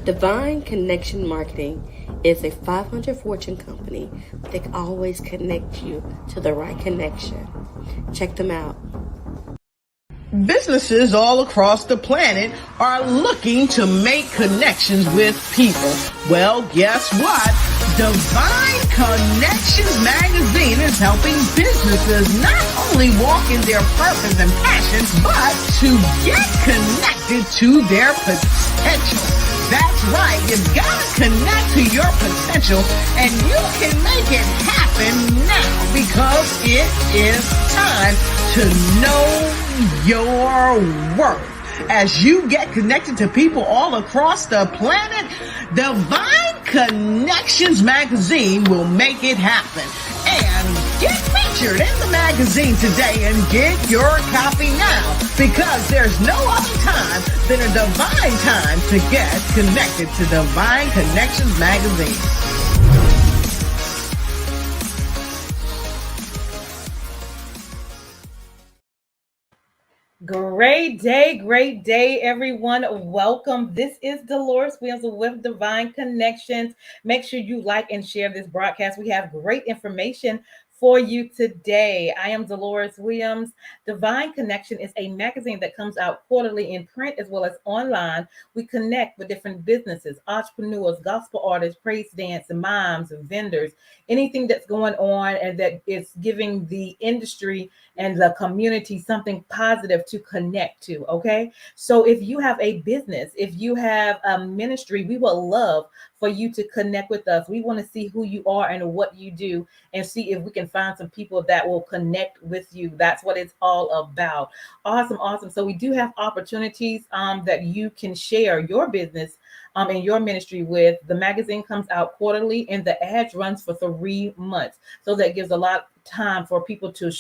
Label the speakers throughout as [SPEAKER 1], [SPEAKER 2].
[SPEAKER 1] Divine Connection Marketing is a 500 Fortune company that can always connect you to the right connection. Check them out.
[SPEAKER 2] Businesses all across the planet are looking to make connections with people. Well, guess what? Divine Connections magazine is helping businesses not only walk in their purpose and passions, but to get connected to their potential. That's right. You've got to connect to your potential, and you can make it happen now because it is time to know your worth. As you get connected to people all across the planet, Divine Connections magazine will make it happen. And get featured in the magazine today and get your copy now, because there's no other time than a divine time to get connected to Divine Connections magazine.
[SPEAKER 3] Great day, everyone. Welcome. This is Deloris Williams with Divine Connections. Make sure you like and share this broadcast. We have great information for you today. I am Deloris Williams. Divine Connection is a magazine that comes out quarterly in print as well as online. We connect with different businesses, entrepreneurs, gospel artists, praise dance, moms, vendors, anything that's going on and that is giving the industry and the community something positive to connect to. Okay. So if you have a business, if you have a ministry, we would love for you to connect with us. We want to see who you are and what you do and see if we can find some people that will connect with you. That's what it's all about. Awesome. So we do have opportunities that you can share your business and your ministry with. The magazine comes out quarterly and the ads runs for 3 months. So that gives a lot of time for people to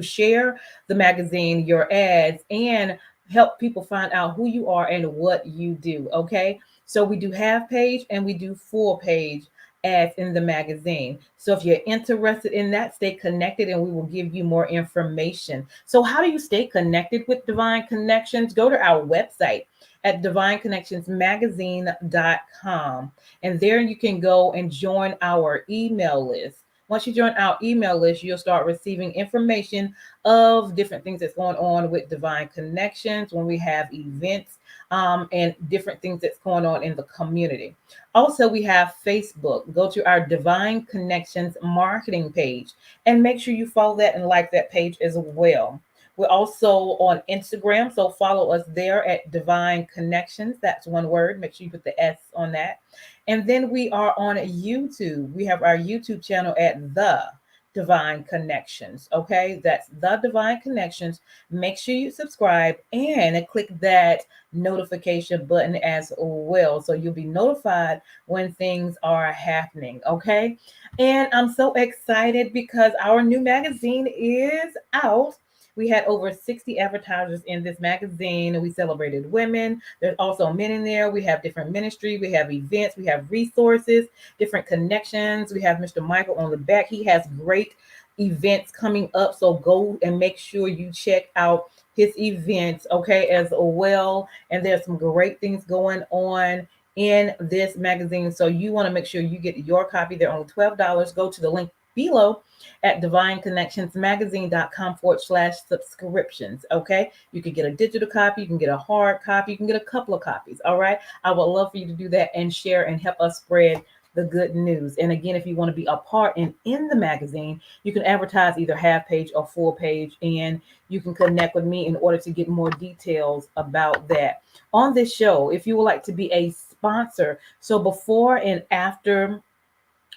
[SPEAKER 3] share the magazine, your ads, and help people find out who you are and what you do. Okay. So we do half page and we do full page ads in the magazine. So if you're interested in that, stay connected and we will give you more information. So how do you stay connected with Divine Connections? Go to our website at divineconnectionsmagazine.com. And there you can go and join our email list. Once you join our email list, you'll start receiving information of different things that's going on with Divine Connections when we have events and different things that's going on in the community. Also, we have Facebook. Go to our Divine Connections marketing page and make sure you follow that and like that page as well. We're also on Instagram, so follow us there at Divine Connections. That's one word. Make sure you put the S on that. And then we are on YouTube. We have our YouTube channel at The Divine Connections. Okay, that's The Divine Connections. Make sure you subscribe and click that notification button as well, so you'll be notified when things are happening. Okay, and I'm so excited because our new magazine is out. We had over 60 advertisers in this magazine. We celebrated women. There's also men in there. We have different ministry. We have events. We have resources, different connections. We have Mr. Michael on the back. He has great events coming up. So go and make sure you check out his events, okay, as well. And there's some great things going on in this magazine. So you want to make sure you get your copy. They're only $12. Go to the link below at divineconnectionsmagazine.com/subscriptions. Okay, you can get a digital copy, you can get a hard copy, you can get a couple of copies. All right, I would love for you to do that and share and help us spread the good news. And again, if you want to be a part in the magazine, you can advertise either half page or full page, and you can connect with me in order to get more details about that. On this show, if you would like to be a sponsor, so before and after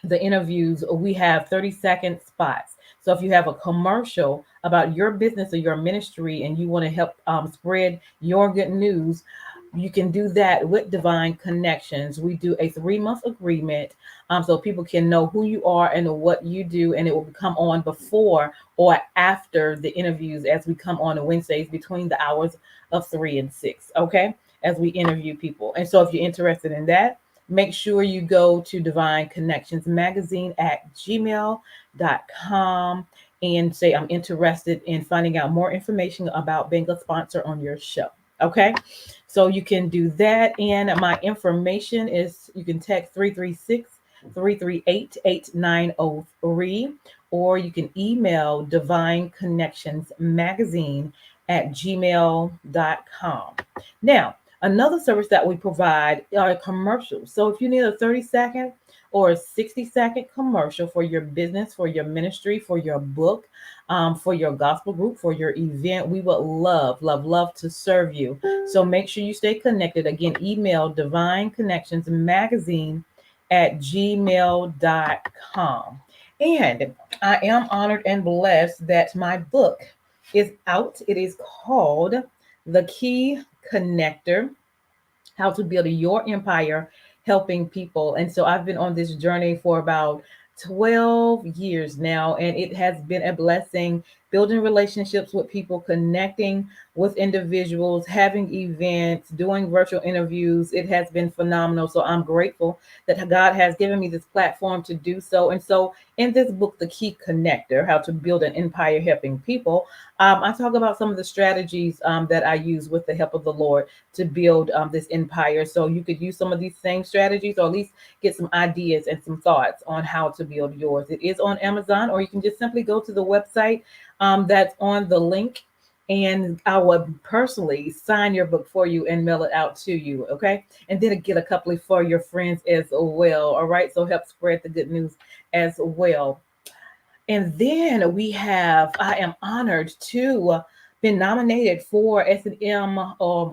[SPEAKER 3] the interviews, we have 30-second spots. So if you have a commercial about your business or your ministry and you want to help spread your good news, you can do that with Divine Connections. We do a 3-month agreement so people can know who you are and what you do, and it will come on before or after the interviews as we come on Wednesdays between the hours of 3 and 6, okay, as we interview people. And so if you're interested in that, make sure you go to Divine Connections Magazine at gmail.com and say, I'm interested in finding out more information about being a sponsor on your show. Okay. So you can do that. And my information is you can text 336-338-8903, or you can email divineconnectionsmagazine@gmail.com. Now, another service that we provide are commercials. So if you need a 30-second or a 60-second commercial for your business, for your ministry, for your book, for your gospel group, for your event, we would love, love, love to serve you. So make sure you stay connected. Again, email divineconnectionsmagazine@gmail.com. And I am honored and blessed that my book is out. It is called The Key Connector: How to Build Your Empire Helping People. And so I've been on this journey for about 12 years now, and it has been a blessing building relationships with people, connecting with individuals, having events, doing virtual interviews. It has been phenomenal. So I'm grateful that God has given me this platform to do so. And so in this book, The Key Connector: How to Build an Empire Helping People, I talk about some of the strategies that I use with the help of the Lord to build this empire. So you could use some of these same strategies, or at least get some ideas and some thoughts on how to build yours. It is on Amazon, or you can just simply go to the website that's on the link, and I would personally sign your book for you and mail it out to you. Okay. And then get a couple for your friends as well. All right. So help spread the good news as well. And then we have, I am honored to been nominated for S&M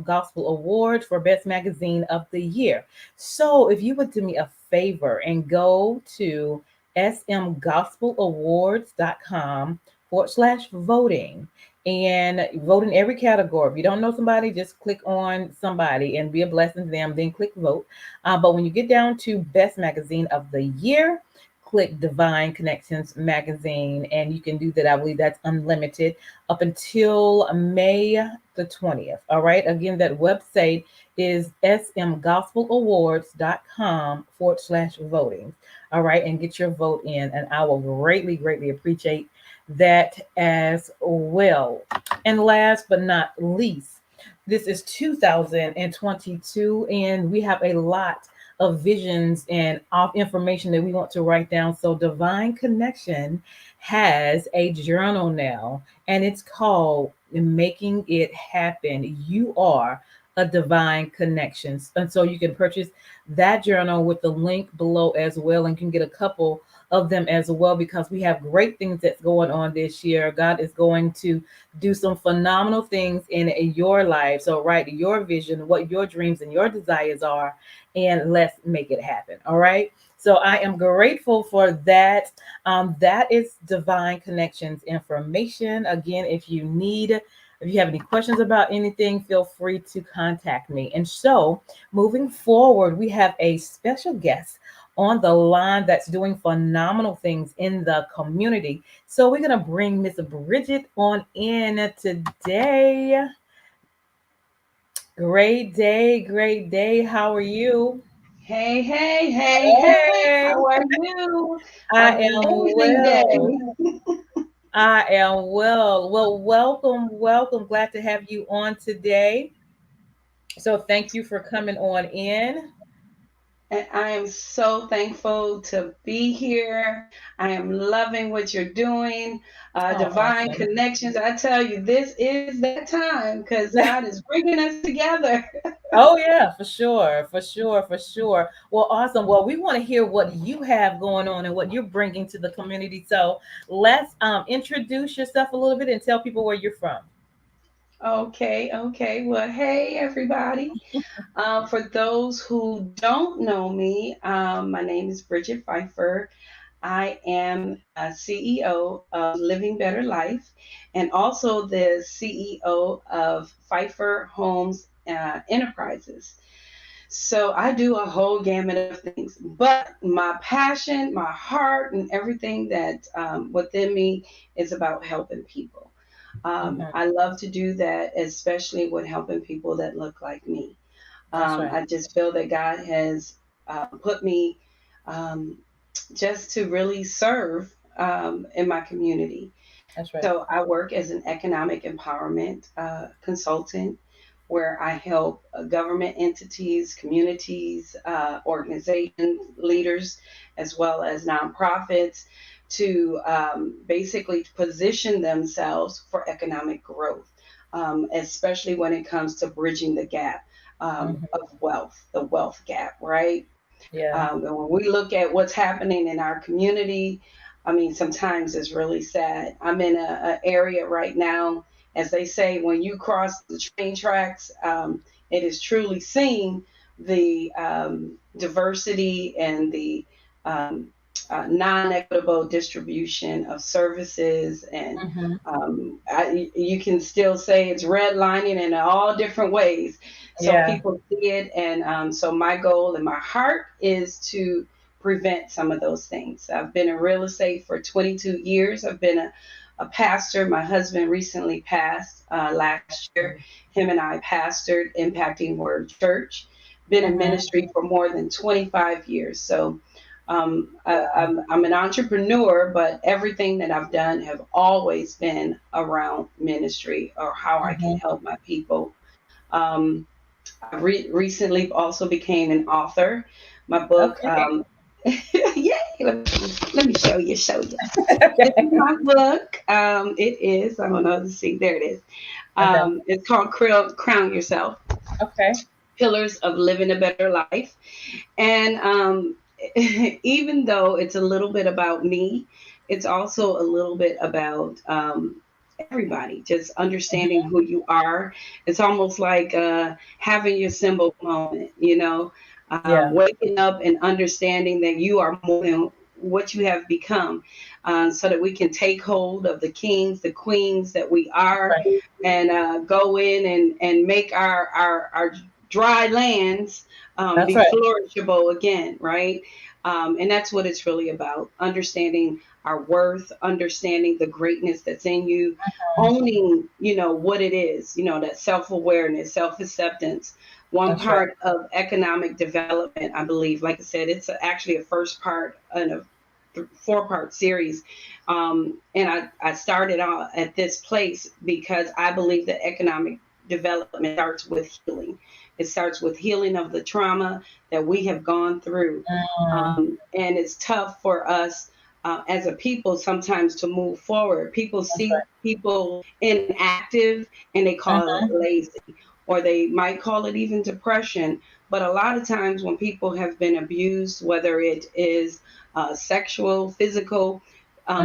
[SPEAKER 3] Gospel Award for Best Magazine of the Year. So if you would do me a favor and go to smgospelawards.com/voting and vote in every category. If you don't know somebody, just click on somebody and be a blessing to them, then click vote. But when you get down to Best Magazine of the Year, click Divine Connections Magazine, and you can do that. I believe that's unlimited up until May the 20th. All right. Again, that website is smgospelawards.com/voting. All right. And get your vote in, and I will greatly, greatly appreciate that as well. And last but not least, this is 2022, and we have a lot of visions and of information that we want to write down. So Divine Connection has a journal now, and it's called Making It Happen. You are a divine connections. And so you can purchase that journal with the link below as well, and can get a couple of them as well, because we have great things that's going on this year. God is going to do some phenomenal things in your life. So write your vision, what your dreams and your desires are, and let's make it happen. All right. So I am grateful for that. That is Divine Connections information. Again, if you have any questions about anything, feel free to contact me. And so moving forward, we have a special guest on the line that's doing phenomenal things in the community. So we're going to bring Miss Bridget on in today. Great day, great day. How are you?
[SPEAKER 4] Hey, hey, hey, hey,
[SPEAKER 3] Hey,
[SPEAKER 4] how are you?
[SPEAKER 3] I am
[SPEAKER 4] Amazing
[SPEAKER 3] well.
[SPEAKER 4] day.
[SPEAKER 3] I am well. Well, welcome, welcome. Glad to have you on today. So thank you for coming on in.
[SPEAKER 4] And I am so thankful to be here. I am loving what you're doing.
[SPEAKER 3] Oh,
[SPEAKER 4] Divine
[SPEAKER 3] awesome.
[SPEAKER 4] connections. I tell you, this is that time because God is bringing us together.
[SPEAKER 3] Oh yeah, for sure, for sure, for sure. Well, awesome. Well, we want to hear what you have going on and what you're bringing to the community. So let's introduce yourself a little bit and tell people where you're from.
[SPEAKER 4] Okay, okay. Well, hey, everybody. For those who don't know me, my name is Bridget Phifer. I am a CEO of Living Better Life and also the CEO of Phifer Homes Enterprises. So I do a whole gamut of things, but my passion, my heart, and everything that within me is about helping people.
[SPEAKER 3] Mhm.
[SPEAKER 4] I love to do that, especially with helping people that look like me.
[SPEAKER 3] That's right.
[SPEAKER 4] I just feel that God has put me um, just to really serve in my community.
[SPEAKER 3] That's right.
[SPEAKER 4] So I work as an economic empowerment consultant where I help government entities, communities, organizations, leaders, as well as nonprofits to basically position themselves for economic growth, especially when it comes to bridging the gap of wealth, the wealth gap, right?
[SPEAKER 3] Yeah.
[SPEAKER 4] And when we look at what's happening in our community, I mean, sometimes it's really sad. I'm in a area right now, as they say, when you cross the train tracks, it is truly seeing the diversity and the um, non-equitable distribution of services, and you can still say it's redlining in all different ways. So
[SPEAKER 3] Yeah.
[SPEAKER 4] people see it, and so my goal and my heart is to prevent some of those things. I've been in real estate for 22 years. I've been a pastor. My husband recently passed last year. Him and I pastored Impacting Word Church. Been in ministry for more than 25 years. So I'm an entrepreneur, but everything that I've done have always been around ministry or how I can help my people. Um, I recently also became an author. My book,
[SPEAKER 3] Okay.
[SPEAKER 4] yay! Let me show you. This is
[SPEAKER 3] Okay.
[SPEAKER 4] my book. It is. I don't know. Let's see. There it is.
[SPEAKER 3] Okay.
[SPEAKER 4] It's called Crown Yourself:
[SPEAKER 3] Okay.
[SPEAKER 4] Pillars of Living a Better Life. And even though it's a little bit about me, it's also a little bit about everybody, just understanding who you are. It's almost like having your symbol moment,
[SPEAKER 3] Yeah.
[SPEAKER 4] waking up and understanding that you are more than what you have become, so that we can take hold of the kings, the queens that we are,
[SPEAKER 3] Right.
[SPEAKER 4] and go in and make our dry lands
[SPEAKER 3] That's
[SPEAKER 4] be
[SPEAKER 3] right.
[SPEAKER 4] flourishable again, right? And that's what it's really about: understanding our worth, understanding the greatness that's in you, owning, what it is, that self-awareness, self-acceptance. One
[SPEAKER 3] That's right.
[SPEAKER 4] part of economic development, I believe, like I said, it's actually a first part in a four-part series. And I started out at this place because I believe that economic development starts with healing. It starts with healing of the trauma that we have gone through.
[SPEAKER 3] Mm,
[SPEAKER 4] And it's tough for us as a people sometimes to move forward. People
[SPEAKER 3] that's
[SPEAKER 4] see
[SPEAKER 3] right.
[SPEAKER 4] people inactive and they call it lazy, or they might call it even depression. But a lot of times when people have been abused, whether it is sexual, physical,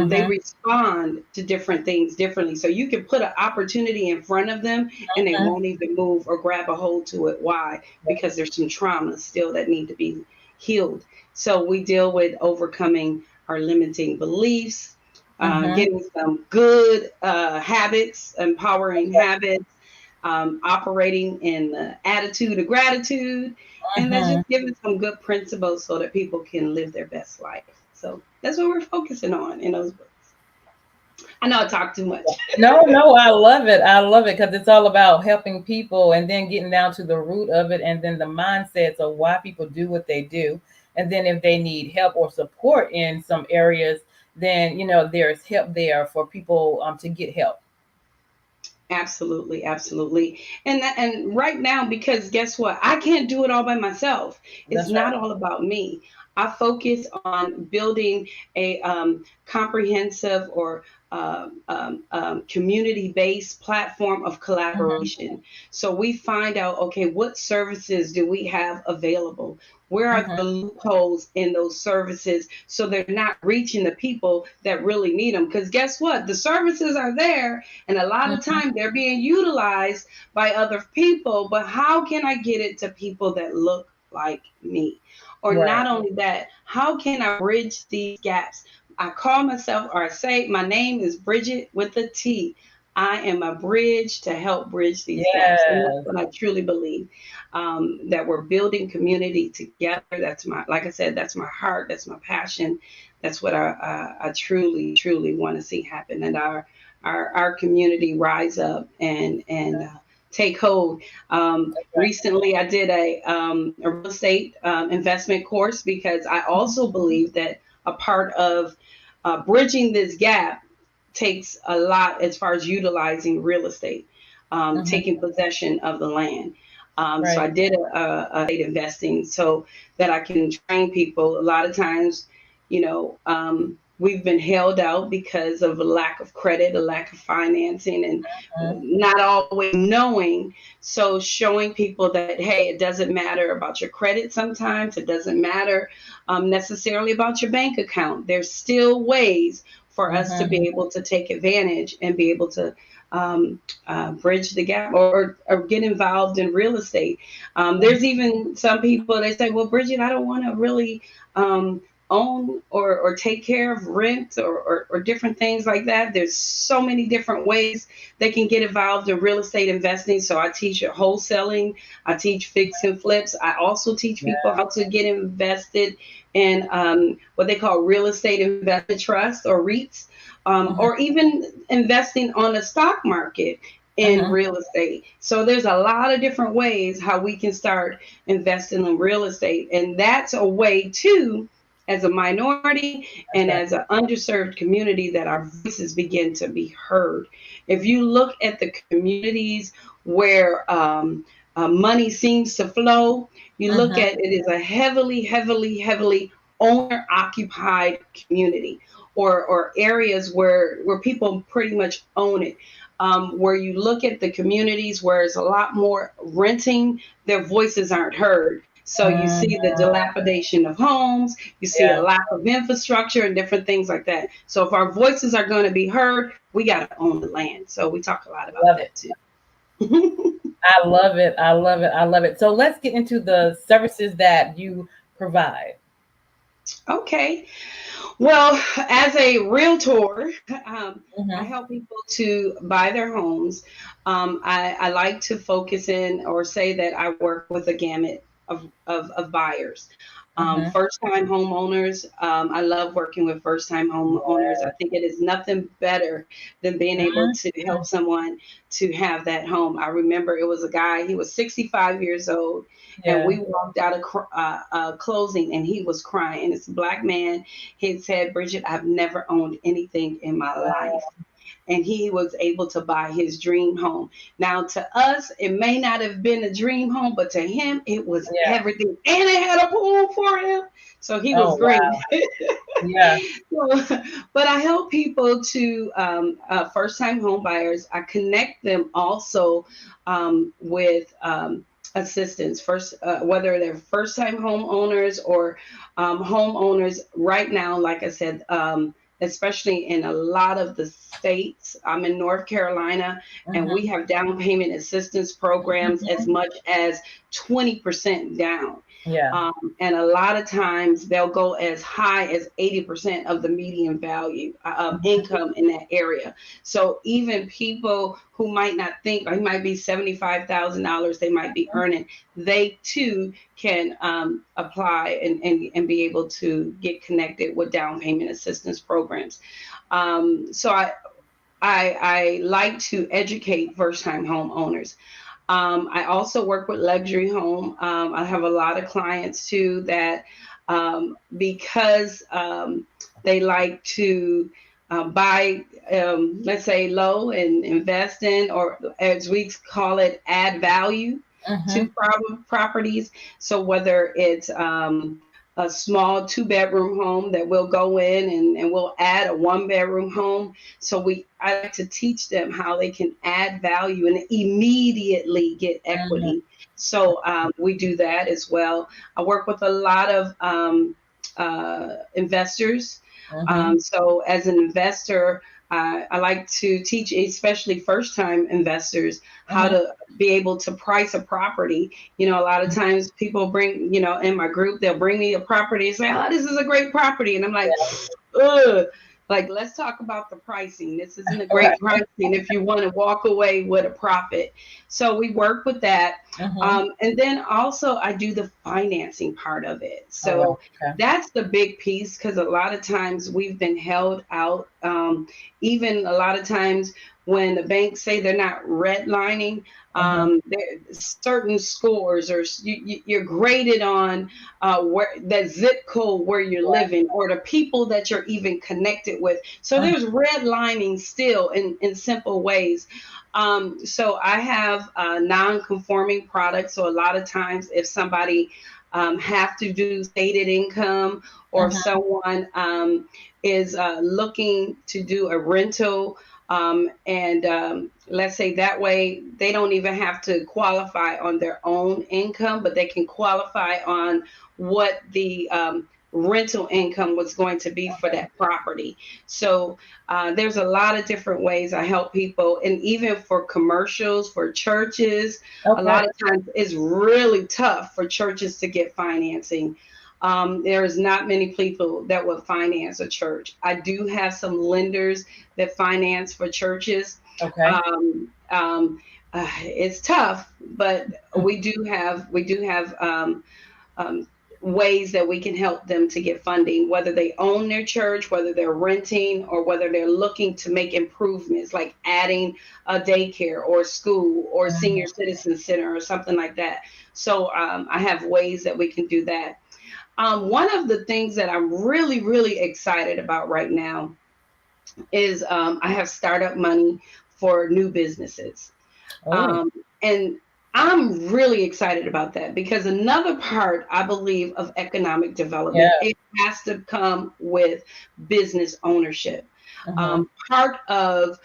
[SPEAKER 4] they respond to different things differently. So you can put an opportunity in front of them and they won't even move or grab a hold to it. Why? Because there's some trauma still that need to be healed. So we deal with overcoming our limiting beliefs, getting some good habits, empowering habits, operating in the attitude of gratitude, and then just giving some good principles so that people can live their best life. So that's what we're focusing on in those books. I know I talk too much.
[SPEAKER 3] No, no, I love it. I love it because it's all about helping people and then getting down to the root of it and then the mindsets of why people do what they do. And then if they need help or support in some areas, then, there's help there for people to get help.
[SPEAKER 4] Absolutely, absolutely. And right now, because guess what? I can't do it all by myself. It's
[SPEAKER 3] That's right.
[SPEAKER 4] not all about me. I focus on building a comprehensive or community-based platform of collaboration. So we find out, okay, what services do we have available? Where are the loopholes in those services so they're not reaching the people that really need them? Because guess what? The services are there, and a lot of time they're being utilized by other people. But how can I get it to people that look like me? Or
[SPEAKER 3] Right.
[SPEAKER 4] not only that, how can I bridge these gaps? I call myself, or I say, my name is Bridget with a T. I am a bridge to help bridge these gaps. And that's
[SPEAKER 3] Yes.
[SPEAKER 4] what I truly believe, that we're building community together. That's like I said, that's my heart. That's my passion. That's what I truly, truly want to see happen. And our community rise up and take hold. Recently, I did a real estate investment course because I also believe that a part of bridging this gap takes a lot as far as utilizing real estate. taking possession of the land. So I
[SPEAKER 3] Right.
[SPEAKER 4] did a estate investing so that I can train people. A lot of times, we've been held out because of a lack of credit, a lack of financing, and not always knowing. So showing people that, hey, it doesn't matter about your credit sometimes. It doesn't matter necessarily about your bank account. There's still ways for us to be able to take advantage and be able to bridge the gap or get involved in real estate. There's even some people, they say, well, Bridget, I don't want to really own or take care of rent or different things like that. There's so many different ways they can get involved in real estate investing. So I teach wholesaling. I teach fix and flips. I also teach people how to get invested in what they call real estate investment trust or REITs, or even investing on the stock market in real estate. So there's a lot of different ways how we can start investing in real estate. And that's a way too, as a minority and as an underserved community, that our voices begin to be heard. If you look at the communities where money seems to flow, you look at it as a heavily owner occupied community, or areas where people pretty much own it. Where you look at the communities where it's a lot more renting, their voices aren't heard. So you see the dilapidation of homes, you see a lack of infrastructure and different things like that. So if our voices are going to be heard, we got to own the land. So we talk a lot about that too.
[SPEAKER 3] I love it. I love it. I love it. So let's get into the services that you provide.
[SPEAKER 4] Okay. Well, as a realtor, I help people to buy their homes. I like to focus in or say that I work with a gamut of buyers. First-time homeowners. I love working with first-time homeowners. I think it is nothing better than being able to help someone to have that home. I remember it was a guy, he was 65 years old, and we walked out of closing, and he was crying. It's a Black man. He said, Bridget, I've never owned anything in my life. And he was able to buy his dream home. Now, to us, it may not have been a dream home, but to him, it was everything. And it had a pool for him. So he was great. Wow. But I help people to first-time home buyers. I connect them also with assistance, whether they're first-time homeowners or homeowners right now, like I said, especially in a lot of the states. I'm in North Carolina, and we have down payment assistance programs as much as 20% down. And a lot of times they'll go as high as 80% of the median value of income in that area. So even people who might not think, it might be $75,000 they might be earning, they too can apply and be able to get connected with down payment assistance programs. So I like to educate first-time homeowners. I also work with luxury home. I have a lot of clients too that because they like to buy, let's say, low and invest in, or as we call it, add value to properties. So whether it's a small 2-bedroom home that we'll go in and we'll add a 1-bedroom home. So I like to teach them how they can add value and immediately get equity. So we do that as well. I work with a lot of investors. So as an investor, I like to teach, especially first-time investors, how to be able to price a property. A lot of times people bring, in my group, they'll bring me a property and say, oh, this is a great property. And I'm like, ugh. Like, let's talk about the pricing. This isn't a great pricing if you want to walk away with a profit. So we work with that. And then also I do the financing part of it. So that's the big piece, because a lot of times we've been held out. Even a lot of times when the banks say they're not redlining, certain scores, or you're graded on where that zip code where you're living, or the people that you're even connected with. So there's redlining still in simple ways. So I have non-conforming products. So a lot of times if somebody have to do stated income, or someone is looking to do a rental, and let's say that way they don't even have to qualify on their own income, but they can qualify on what the rental income was going to be for that property. So there's a lot of different ways I help people, and even for commercials, for churches, a lot of times it's really tough for churches to get financing. There's not many people that would finance a church. I do have some lenders that finance for churches. It's tough, but we do have ways that we can help them to get funding, whether they own their church, whether they're renting, or whether they're looking to make improvements like adding a daycare or school or senior citizen center or something like that. So I have ways that we can do that. One of the things that I'm really, really excited about right now is I have startup money for new businesses. And I'm really excited about that, because another part, I believe, of economic development, it has to come with business ownership. Part of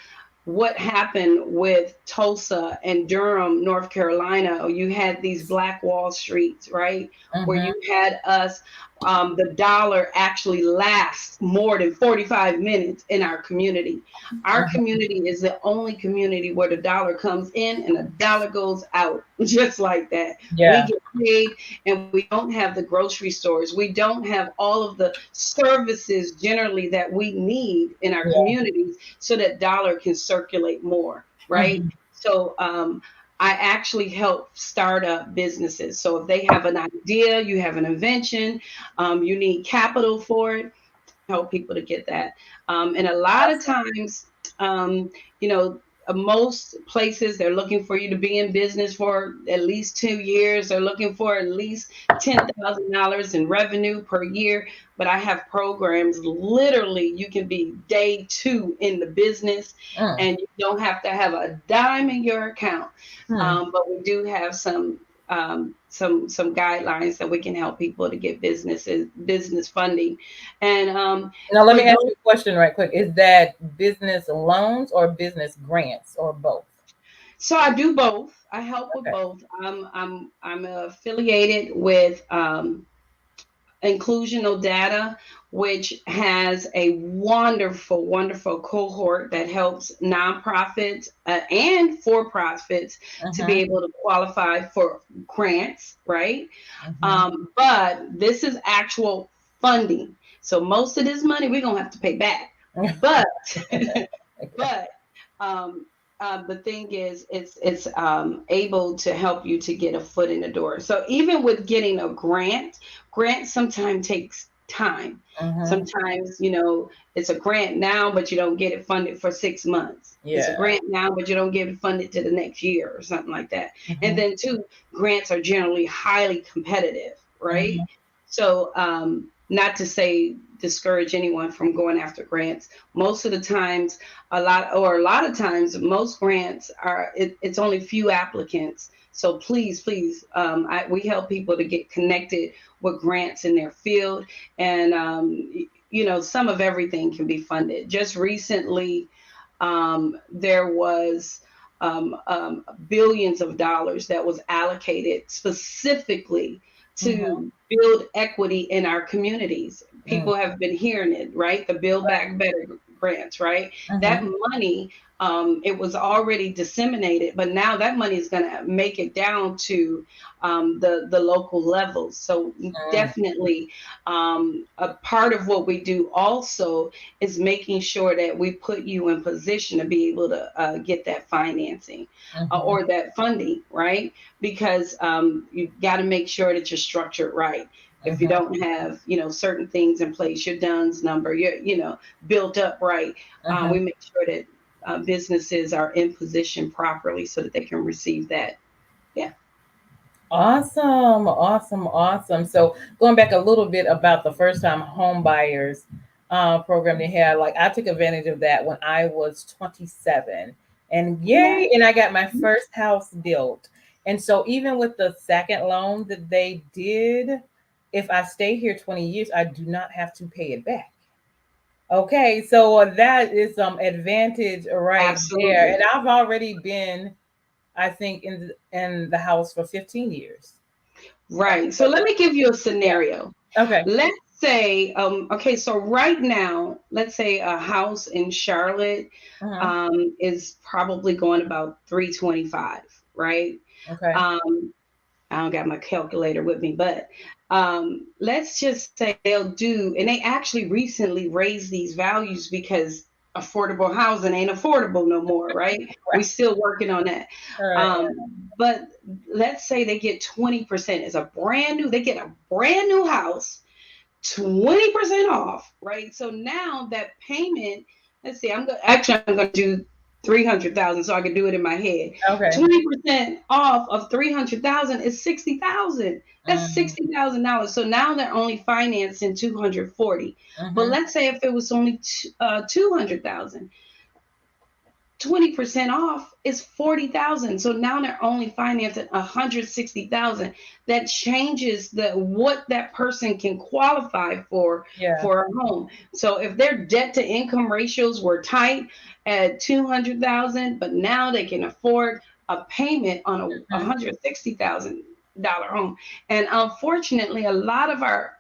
[SPEAKER 4] what happened with Tulsa and Durham, North Carolina, you had these Black Wall Streets, right? Where you had us, the dollar actually lasts more than 45 minutes in our community. Our community is the only community where the dollar comes in and the dollar goes out, just like that. We get paid, and we don't have the grocery stores. We don't have all of the services generally that we need in our communities, so that dollar can circulate more, right? So I actually help start up businesses. So if they have an idea, you have an invention, you need capital for it, help people to get that. And a lot of times, most places, they're looking for you to be in business for at least 2 years. They're looking for at least $10,000 in revenue per year. But I have programs, literally, you can be day 2 in the business, and you don't have to have a dime in your account. But we do have some guidelines that we can help people to get business funding. And
[SPEAKER 3] now let me ask you a question right quick. Is that business loans or business grants, or both?
[SPEAKER 4] So I do both. I help with both. I'm affiliated with Inclusional Data, which has a wonderful, wonderful cohort that helps nonprofits and for-profits to be able to qualify for grants, right? But this is actual funding. So most of this money we're gonna have to pay back. But the thing is, it's able to help you to get a foot in the door. So even with getting a grant sometimes takes time. Sometimes, it's a grant now, but you don't get it funded for 6 months. It's a grant now, but you don't get it funded to the next year or something like that. And then too, grants are generally highly competitive, right? So not to say discourage anyone from going after grants. Most of the times, a lot of times, most grants are, it's only few applicants. So please, we help people to get connected with grants in their field. And, some of everything can be funded. Just recently, there was billions of dollars that was allocated specifically to build equity in our communities. People have been hearing it, right? The Build Back Better grants, right? That money, it was already disseminated, but now that money is going to make it down to the local levels. So definitely a part of what we do also is making sure that we put you in position to be able to get that financing or that funding, right? Because you've got to make sure that you're structured right. If you don't have, certain things in place, your DUNS number, you're, built up right, we make sure that businesses are in position properly so that they can receive that. Yeah.
[SPEAKER 3] Awesome, awesome, awesome. So going back a little bit about the first time home buyers program they had, like I took advantage of that when I was 27. And
[SPEAKER 4] Yeah.
[SPEAKER 3] yay, and I got my first house built. And so even with the second loan that they did, if I stay here 20 years, I do not have to pay it back. Okay, so that is some advantage right there.
[SPEAKER 4] Absolutely.
[SPEAKER 3] And I've already been, I think, in the house for 15 years.
[SPEAKER 4] Right. So let me give you a scenario.
[SPEAKER 3] Okay.
[SPEAKER 4] Let's say, okay, so right now, let's say a house in Charlotte
[SPEAKER 3] Uh-huh.
[SPEAKER 4] is probably going about 325, right?
[SPEAKER 3] Okay.
[SPEAKER 4] Um, I don't got my calculator with me, but let's just say they'll do, and they actually recently raised these values because affordable housing ain't affordable no more, right? We
[SPEAKER 3] Right.
[SPEAKER 4] still working on that.
[SPEAKER 3] All right.
[SPEAKER 4] But let's say they get 20%. It's a brand new, they get a brand new house 20% off, right? So now that payment, let's see, I'm gonna do 300,000 so I can do it in my head.
[SPEAKER 3] Okay.
[SPEAKER 4] 20% off of 300,000 is 60,000. That's
[SPEAKER 3] Mm-hmm.
[SPEAKER 4] $60,000. So now they're only financing 240. But
[SPEAKER 3] Mm-hmm.
[SPEAKER 4] let's say if it was only 200,000, 20% off is 40,000. So now they're only financing 160,000. That changes the what that person can qualify
[SPEAKER 3] Yeah.
[SPEAKER 4] for a home. So if their debt to income ratios were tight at 200,000, but now they can afford a payment on a
[SPEAKER 3] Mm-hmm.
[SPEAKER 4] $160,000 home. And unfortunately, a lot of our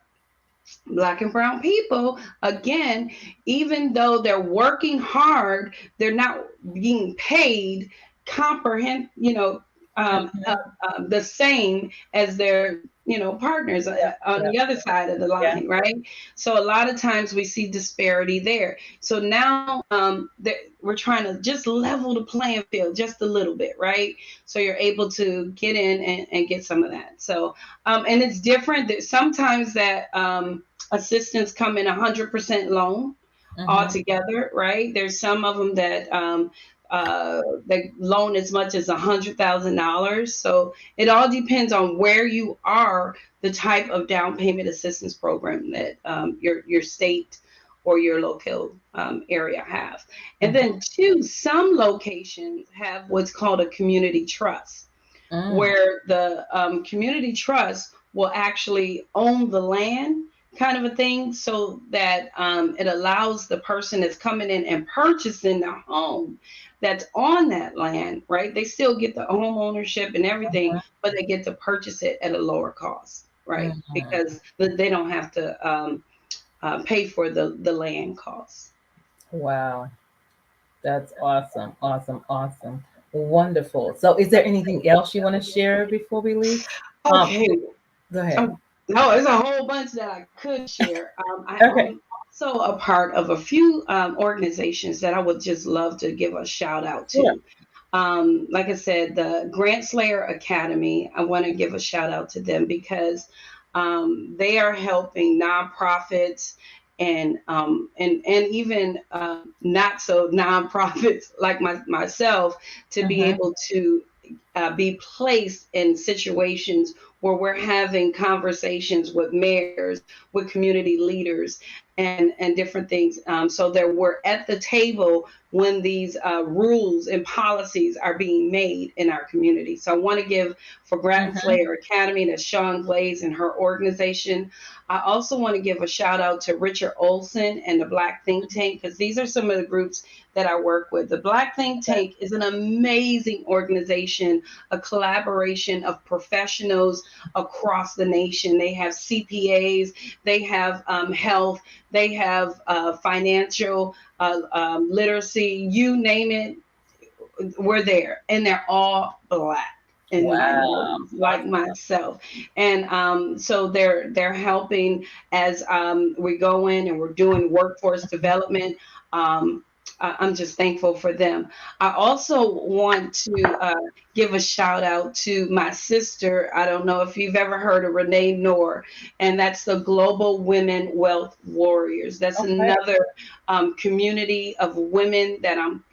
[SPEAKER 4] Black and brown people, again, even though they're working hard, they're not being paid comprehend, the same as their, partners
[SPEAKER 3] Yeah.
[SPEAKER 4] on
[SPEAKER 3] Yeah.
[SPEAKER 4] the other side of the
[SPEAKER 3] Yeah.
[SPEAKER 4] line, right? So a lot of times we see disparity there. So now we're trying to just level the playing field just a little bit, right? So you're able to get in and get some of that. So, and it's different. Sometimes that assistance come in 100% loan
[SPEAKER 3] Mm-hmm.
[SPEAKER 4] altogether, right? There's some of them that they loan as much as $100,000. So it all depends on where you are, the type of down payment assistance program that your state or your local area have. And
[SPEAKER 3] Mm-hmm.
[SPEAKER 4] then two, some locations have what's called a community trust,
[SPEAKER 3] Mm.
[SPEAKER 4] where the community trust will actually own the land, kind of a thing, so that it allows the person that's coming in and purchasing the home that's on that land, right? They still get the home ownership and everything, but they get to purchase it at a lower cost, right?
[SPEAKER 3] Mm-hmm.
[SPEAKER 4] Because they don't have to pay for the land costs.
[SPEAKER 3] Wow. That's awesome. Awesome. Awesome. Wonderful. So is there anything else you want to share before we leave? Um,
[SPEAKER 4] Okay.
[SPEAKER 3] Go ahead.
[SPEAKER 4] Oh, no, there's a whole bunch that I could share.
[SPEAKER 3] Okay.
[SPEAKER 4] I'm also a part of a few organizations that I would just love to give a shout out
[SPEAKER 3] Sure.
[SPEAKER 4] to. Like I said, the Grant Slayer Academy, I want to give a shout out to them because they are helping nonprofits and even not so nonprofits like myself to be
[SPEAKER 3] Mm-hmm.
[SPEAKER 4] able to be placed in situations where we're having conversations with mayors, with community leaders, and different things. So that we're at the table when these rules and policies are being made in our community. So I want to give for Grant
[SPEAKER 3] Mm-hmm.
[SPEAKER 4] Slayer Academy, that's Sean Glaze and her organization. I also want to give a shout out to Richard Olson and the Black Think Tank, because these are some of the groups that I work with. The Black Think Tank is an amazing organization, a collaboration of professionals across the nation. They have CPAs, they have health, they have financial literacy, you name it, we're there. And they're all Black and
[SPEAKER 3] Wow.
[SPEAKER 4] minorities like myself. And so they're helping as we go in and we're doing workforce development. I'm just thankful for them. I also want to give a shout out to my sister. I don't know if you've ever heard of Renee Noor, and that's the Global Women Wealth Warriors. That's
[SPEAKER 3] Okay.
[SPEAKER 4] another community of women that I'm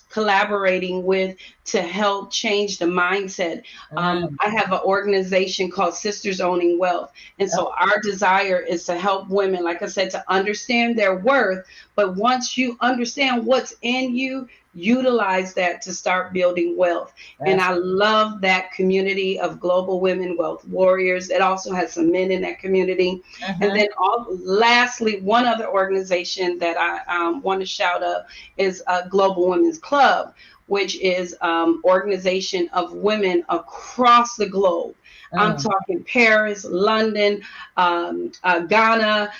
[SPEAKER 4] collaborating with to help change the mindset. I have an organization called Sisters Owning Wealth. And so our desire is to help women, like I said, to understand their worth. But once you understand what's in you, utilize that to start building wealth. And I love that community of global women wealth warriors. It also has some men in that community. And then lastly, one other organization that I want to shout out is Global Women's Club, which is organization of women across the globe. I'm talking Paris, London, Ghana,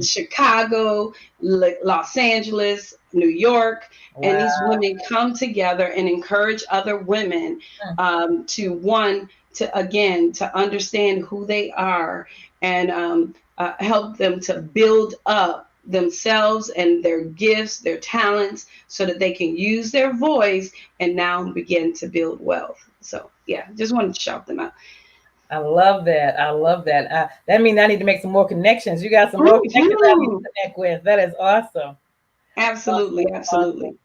[SPEAKER 4] Chicago, Los Angeles, New York. Wow. And these women come together and encourage other women to understand who they are and help them to build up themselves and their gifts, their talents, so that they can use their voice and now begin to build wealth. So yeah, just wanted to shout them out.
[SPEAKER 3] I love that. I love that. That means I need to make some more connections. You got some more connections I need to connect with. That is awesome.
[SPEAKER 4] Absolutely. Absolutely.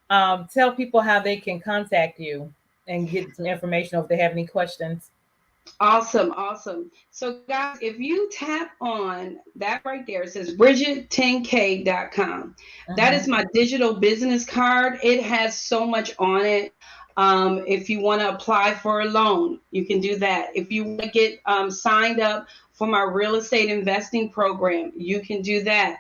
[SPEAKER 3] Awesome. Tell people how they can contact you and get some information if they have any questions.
[SPEAKER 4] Awesome. Awesome. So guys, if you tap on that right there, it says Bridget10k.com. That is my digital business card. It has so much on it. If you want to apply for a loan, you can do that. If you want to get signed up for my real estate investing program, you can do that.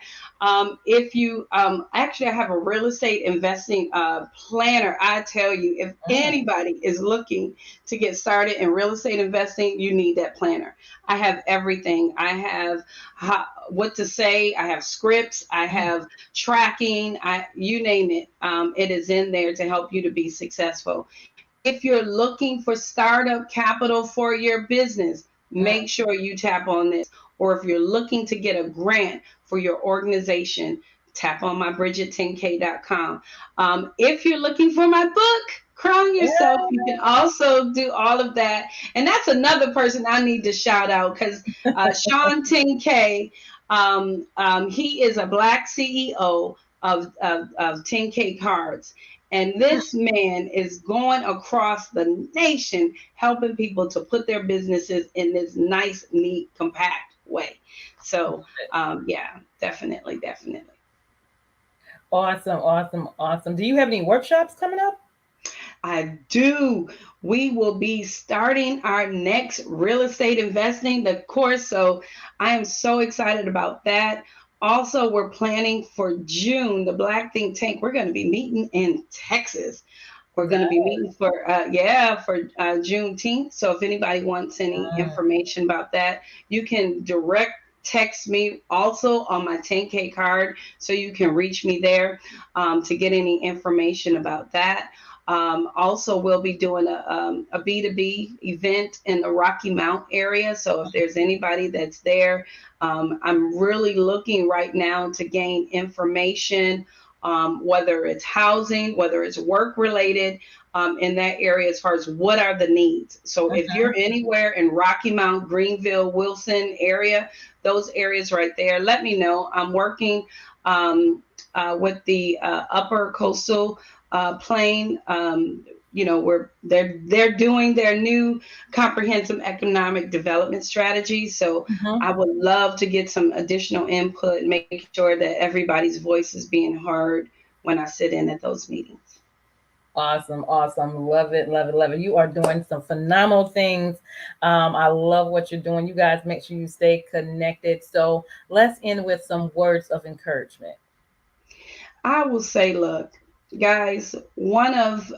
[SPEAKER 4] If you actually, I have a real estate investing planner. I tell you, if anybody is looking to get started in real estate investing, you need that planner. I have everything. I have what to say. I have scripts. I have tracking. You name it. It is in there to help you to be successful. If you're looking for startup capital for your business, make sure you tap on this. Or if you're looking to get a grant for your organization, tap on my Bridget10k.com. If you're looking for my book, Crown Yourself, you can also do all of that. And that's another person I need to shout out because Sean 10K, he is a Black CEO of 10K Cards. And this man is going across the nation helping people to put their businesses in this nice, neat, compact way. So, yeah, definitely.
[SPEAKER 3] Awesome. Do you have any workshops coming up?
[SPEAKER 4] I do. We will be starting our next real estate investing, the course. So I am so excited about that. Also, we're planning for June, the Black Think Tank. We're going to be meeting in Texas. We're going to be meeting for Juneteenth. So if anybody wants any information about that, you can direct text me also on my 10K card. So you can reach me there to get any information about that. Also, we'll be doing a B2B event in the Rocky Mount area. So if there's anybody that's there, I'm really looking right now to gain information, whether it's housing, whether it's work related in that area as far as what are the needs. So if you're anywhere in Rocky Mount, Greenville, Wilson area, those areas right there, let me know. I'm working with the upper coastal plain, where they're doing their new comprehensive economic development strategy. So I would love to get some additional input, making sure that everybody's voice is being heard when I sit in at those meetings.
[SPEAKER 3] Awesome. Love it. You are doing some phenomenal things. I love what you're doing. You guys make sure you stay connected. So let's end with some words of encouragement.
[SPEAKER 4] I will say, look, guys, one of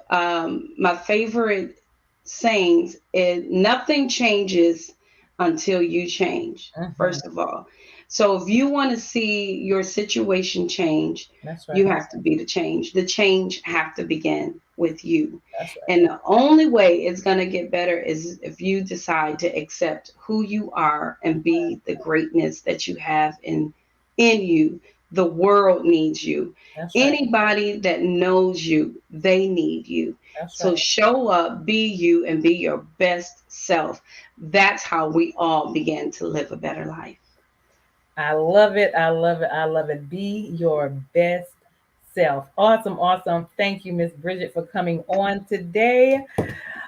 [SPEAKER 4] my favorite sayings is nothing changes until you change, first of all. So if you want to see your situation change, you have to be the change. The change have to begin with you. And the only way it's going to get better is if you decide to accept who you are and be the greatness that you have in you. The world needs you. Anybody that knows you, they need you. So show up, be you, and be your best self. That's how we all begin to live a better life.
[SPEAKER 3] I love it. Be your best self. Awesome, awesome. Thank you, Miss Bridget, for coming on today.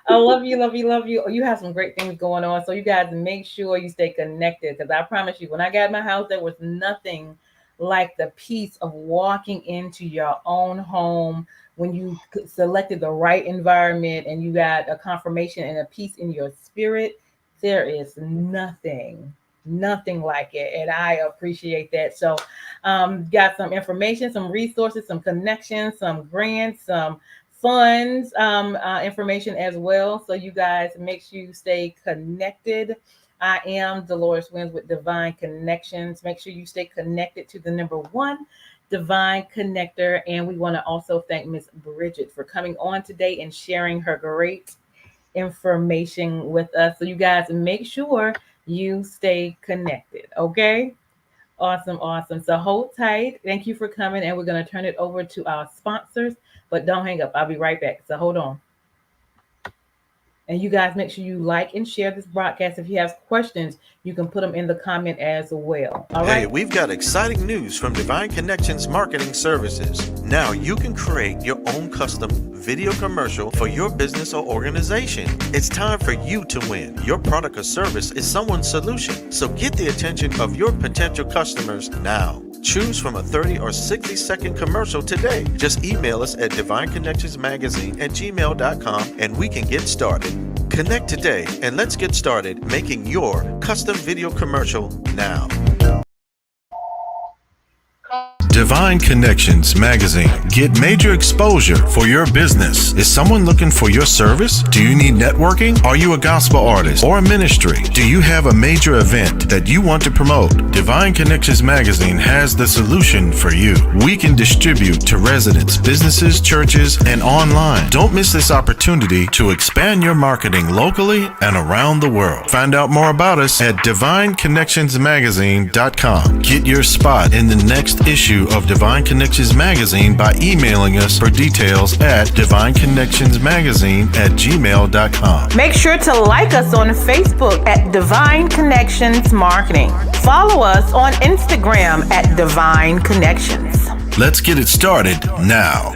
[SPEAKER 3] I love you, love you, love you. You have some great things going on. So you guys make sure you stay connected, because I promise you, when I got my house, there was nothing like the peace of walking into your own home when you selected the right environment and you got a confirmation and a peace in your spirit. There is nothing like it. And I appreciate that. So got some information, some resources, some connections, some grants, some funds information as well. So you guys make sure you stay connected. I am Deloris Wins with Divine Connections. Make sure you stay connected to the number one Divine Connector. And we want to also thank Miss Bridget for coming on today and sharing her great information with us. So you guys make sure you stay connected. Okay. Awesome. Awesome. So hold tight. Thank you for coming. And we're going to turn it over to our sponsors, but don't hang up. I'll be right back. So hold on. And you guys make sure you like and share this broadcast. If you have questions, you can put them in the comment as well. All right.
[SPEAKER 5] Hey, we've got exciting news from Divine Connections Marketing Services. Now you can create your own custom video commercial for your business or organization. It's time for you to win. Your product or service is someone's solution. So get the attention of your potential customers now. Choose from a 30 or 60-second commercial today. Just email us at divineconnectionsmagazine@gmail.com and we can get started. Connect today and let's get started making your custom video commercial now. Divine Connections Magazine. Get major exposure for your business. Is someone looking for your service? Do you need networking? Are you a gospel artist or a ministry? Do you have a major event that you want to promote? Divine Connections Magazine has the solution for you. We can distribute to residents, businesses, churches, and online. Don't miss this opportunity to expand your marketing locally and around the world. Find out more about us at divineconnectionsmagazine.com. Get your spot in the next issue of Divine Connections Magazine by emailing us for details at divineconnectionsmagazine@gmail.com.
[SPEAKER 3] Make sure to like us on Facebook at Divine Connections Marketing. Follow us on Instagram at Divine Connections.
[SPEAKER 5] Let's get it started now.